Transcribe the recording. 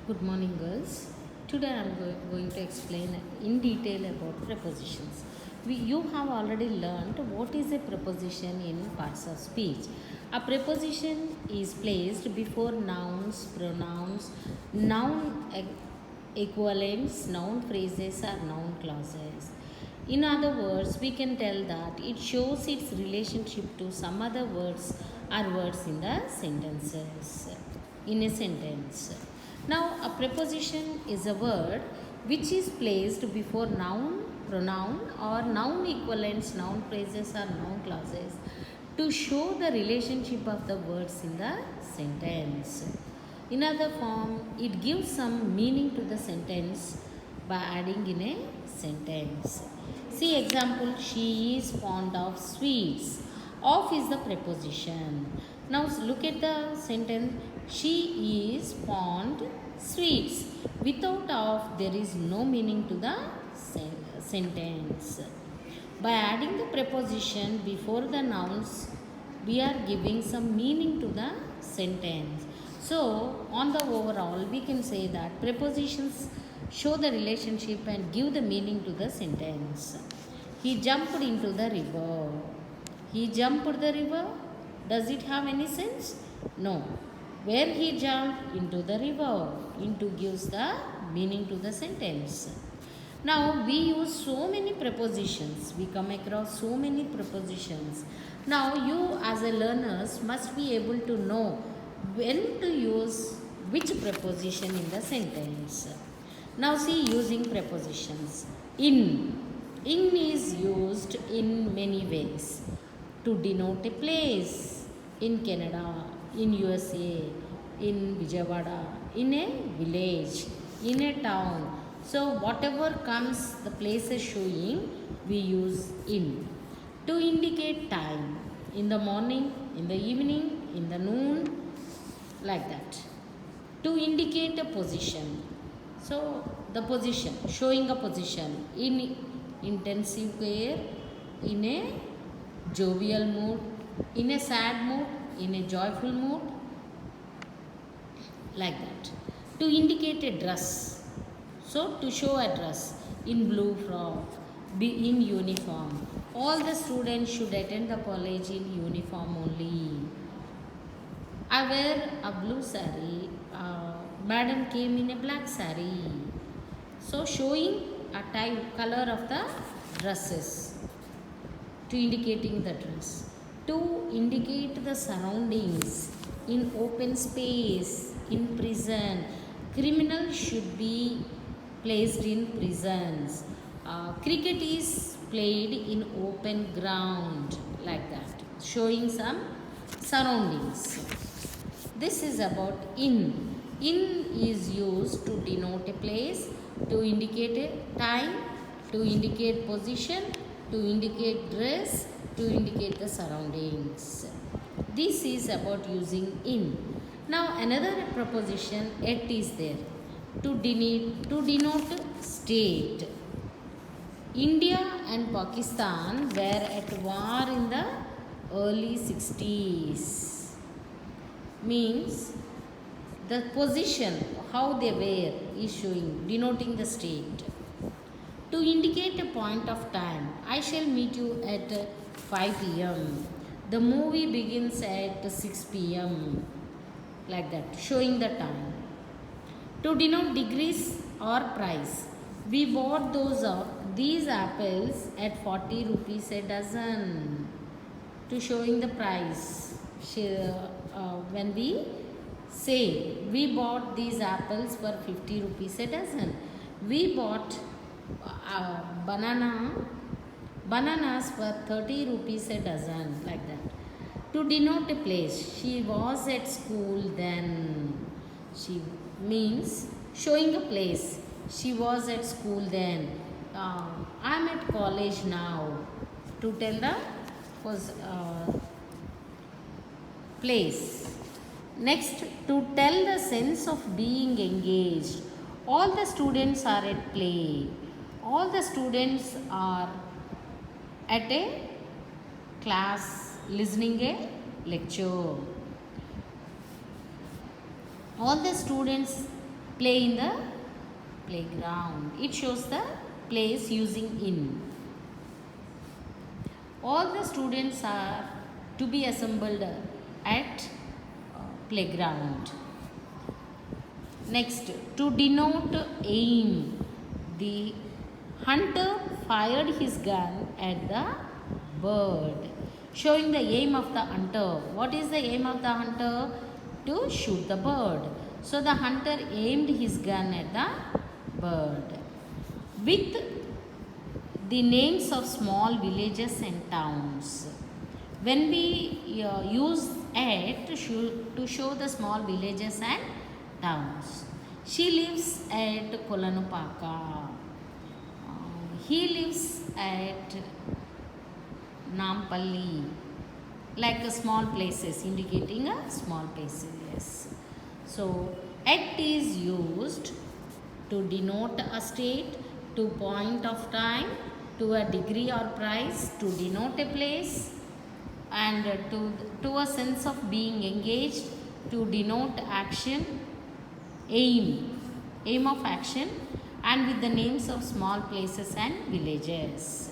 Good morning, girls. Today I am going to explain in detail about prepositions. You have already learned what is a preposition in parts of speech. A preposition is placed before nouns, pronouns, noun equivalents, noun phrases, or noun clauses. In other words, we can tell that it shows its relationship to some other words or words in the sentences. In a sentence. Now, a preposition is a word which is placed before noun, pronoun, or noun equivalents, noun phrases, or noun clauses to show the relationship of the words in the sentence. In other form, it gives some meaning to the sentence by adding in a sentence. See example, she is fond of sweets. Of is the preposition. Now look at the sentence, she is fond sweets. Without of, there is no meaning to the sentence. By adding the preposition before the nouns, we are giving some meaning to the sentence. So, on the overall, we can say that prepositions show the relationship and give the meaning to the sentence. He jumped into the river. He jumped the river. Does it have any sense? No. Where he jumped into the river. Into gives the meaning to the sentence. Now we use so many prepositions. We come across so many prepositions. Now you as a learners must be able to know when to use which preposition in the sentence. Now see using prepositions. In. In is used in many ways to denote a place in Canada, in USA, in Vijayawada, in a village, in a town. So whatever comes, the places showing, we use in. To indicate time, in the morning, in the evening, in the noon, like that. To indicate a position. So the position, showing a position in intensive care, in a jovial mood, in a sad mood, in a joyful mood, like that. To indicate a dress. So to show a dress in blue frock, be in uniform. All the students should attend the college in uniform only. I wear a blue saree. Madam came in a black saree. So showing a type color of the dresses to indicating the dress. To indicate the surroundings in open space, in prison. Criminals should be placed in prisons. Cricket is played in open ground, like that, showing some surroundings. This is about in. In is used to denote a place, to indicate a time, to indicate position, to indicate dress, to indicate the surroundings. This is about using in. Now another preposition at is there to denote state. India and Pakistan were at war in the early 60s. Means the position, how they were is showing, denoting the state. To indicate a point of time, I shall meet you at 5 p.m. The movie begins at 6 p.m. Like that, showing the time. To denote degrees or price, we bought these apples at 40 rupees a dozen. To showing the price. When we say we bought these apples for 50 rupees a dozen, we bought bananas for 30 rupees a dozen, like that. To denote a place, she was at school then. She means showing a place. She was at school then. I am at college now. To tell the place. Next, to tell the sense of being engaged. All the students are at play. All the students are at a class listening a lecture. All the students Play in the playground. It shows the place using in. All the students are to be assembled at playground. Next, to denote aim, the hunter fired his gun at the bird, showing the aim of the hunter. What is the aim of the hunter? To shoot the bird. So the hunter aimed his gun at the bird. With the names of small villages and towns. When we use at to show the small villages and towns. She lives at Kolanupaka. He lives at Nampalli. Like small places, indicating a small places. So, at is used to denote a state, to point of time, to a degree or price, to denote a place, and to a sense of being engaged, to denote action, aim of action, and with the names of small places and villages.